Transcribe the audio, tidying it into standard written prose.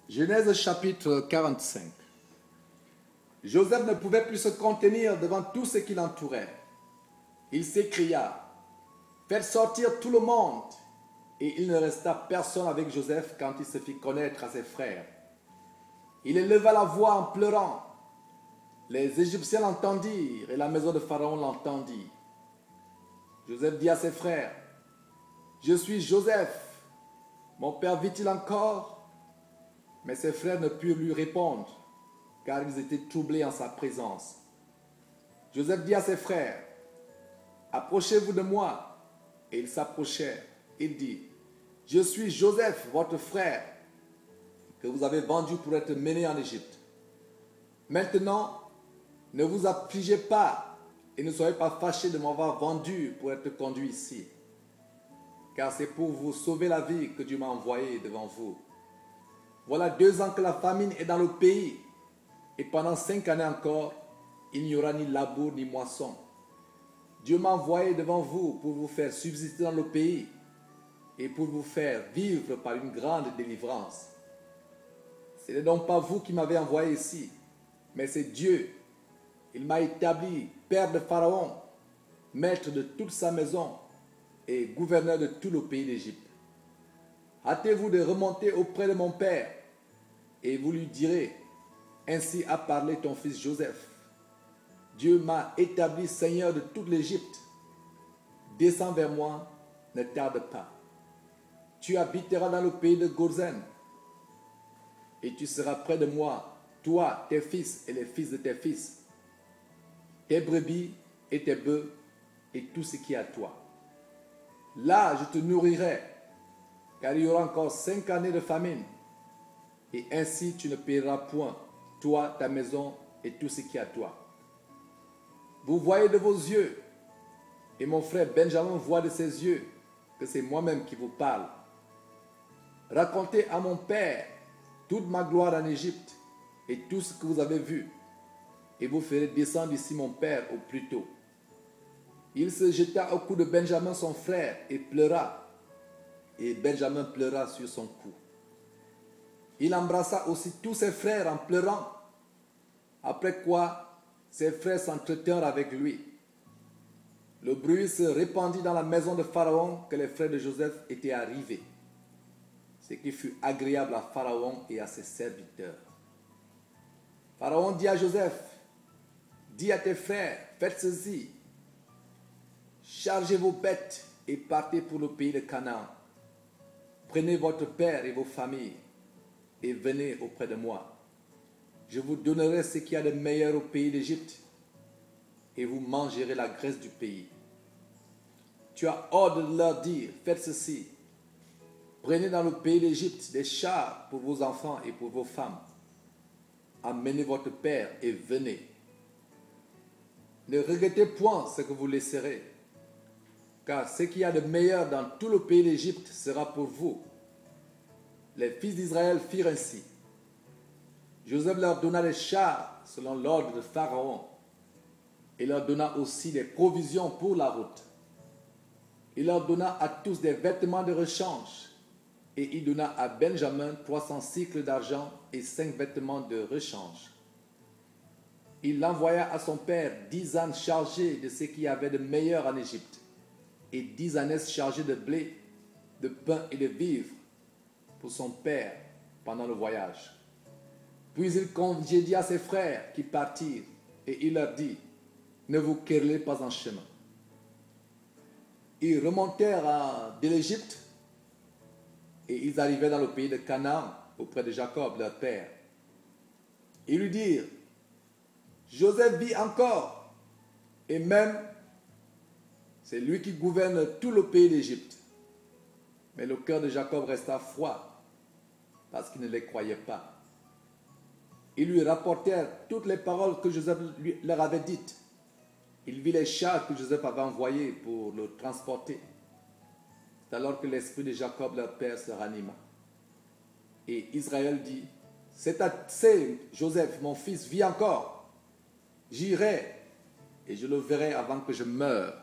Genèse chapitre 45. Joseph ne pouvait plus se contenir devant tout ce qui l'entourait. Il s'écria, « Faites sortir tout le monde !» Et il ne resta personne avec Joseph quand il se fit connaître à ses frères. Il éleva la voix en pleurant. Les Égyptiens l'entendirent et la maison de Pharaon l'entendit. Joseph dit à ses frères, « Je suis Joseph. Mon père vit-il encore ?» Mais ses frères ne purent lui répondre, car ils étaient troublés en sa présence. Joseph dit à ses frères, « Approchez-vous de moi. » Et ils s'approchèrent. Il dit, « Je suis Joseph, votre frère, que vous avez vendu pour être mené en Égypte. Maintenant, ne vous affligez pas et ne soyez pas fâchés de m'avoir vendu pour être conduit ici. Car c'est pour vous sauver la vie que Dieu m'a envoyé devant vous. Voilà 2 ans que la famine est dans le pays, et pendant 5 années encore, il n'y aura ni labour ni moisson. Dieu m'a envoyé devant vous pour vous faire subsister dans le pays et pour vous faire vivre par une grande délivrance. Ce n'est donc pas vous qui m'avez envoyé ici, mais c'est Dieu. Il m'a établi père de Pharaon, maître de toute sa maison et gouverneur de tout le pays d'Égypte. Hâtez-vous de remonter auprès de mon père, et vous lui direz, ainsi a parlé ton fils Joseph. Dieu m'a établi seigneur de toute l'Égypte. Descends vers moi, ne tarde pas. Tu habiteras dans le pays de Gozen, et tu seras près de moi, toi, tes fils et les fils de tes fils, tes brebis et tes bœufs, et tout ce qui est à toi. Là, je te nourrirai, car il y aura encore 5 années de famine, et ainsi tu ne paieras point, toi, ta maison et tout ce qui est à toi. Vous voyez de vos yeux, et mon frère Benjamin voit de ses yeux, que c'est moi-même qui vous parle. Racontez à mon père toute ma gloire en Égypte, et tout ce que vous avez vu, et vous ferez descendre ici mon père au plus tôt. Il se jeta au cou de Benjamin son frère, et pleura, et Benjamin pleura sur son cou. Il embrassa aussi tous ses frères en pleurant, après quoi ses frères s'entretinrent avec lui. Le bruit se répandit dans la maison de Pharaon que les frères de Joseph étaient arrivés, ce qui fut agréable à Pharaon et à ses serviteurs. Pharaon dit à Joseph, « Dis à tes frères, faites ceci, chargez vos bêtes et partez pour le pays de Canaan. Prenez votre père et vos familles, et venez auprès de moi. Je vous donnerai ce qu'il y a de meilleur au pays d'Égypte, et vous mangerez la graisse du pays. Tu as ordre de leur dire, faites ceci. Prenez dans le pays d'Égypte des chars pour vos enfants et pour vos femmes. Amenez votre père et venez. Ne regrettez point ce que vous laisserez, car ce qu'il y a de meilleur dans tout le pays d'Égypte sera pour vous. Les fils d'Israël firent ainsi. Joseph leur donna des chars selon l'ordre de Pharaon et leur donna aussi des provisions pour la route. Il leur donna à tous des vêtements de rechange et il donna à Benjamin 300 cycles d'argent et 5 vêtements de rechange. Il envoya à son père 10 ânes chargés de ce qu'il y avait de meilleur en Égypte et 10 ânesses chargées de blé, de pain et de vivres pour son père pendant le voyage. Puis il congédia ses frères qui partirent et il leur dit, ne vous querellez pas en chemin. Ils remontèrent de l'Égypte et ils arrivèrent dans le pays de Canaan auprès de Jacob, leur père. Ils lui dirent, Joseph vit encore et même c'est lui qui gouverne tout le pays d'Égypte. Mais le cœur de Jacob resta froid parce qu'il ne les croyait pas. Ils lui rapportèrent toutes les paroles que Joseph leur avait dites. Il vit les chars que Joseph avait envoyés pour le transporter. C'est alors que l'esprit de Jacob, leur père, se ranima. Et Israël dit, c'est assez, Joseph, mon fils, vit encore. J'irai et je le verrai avant que je meure.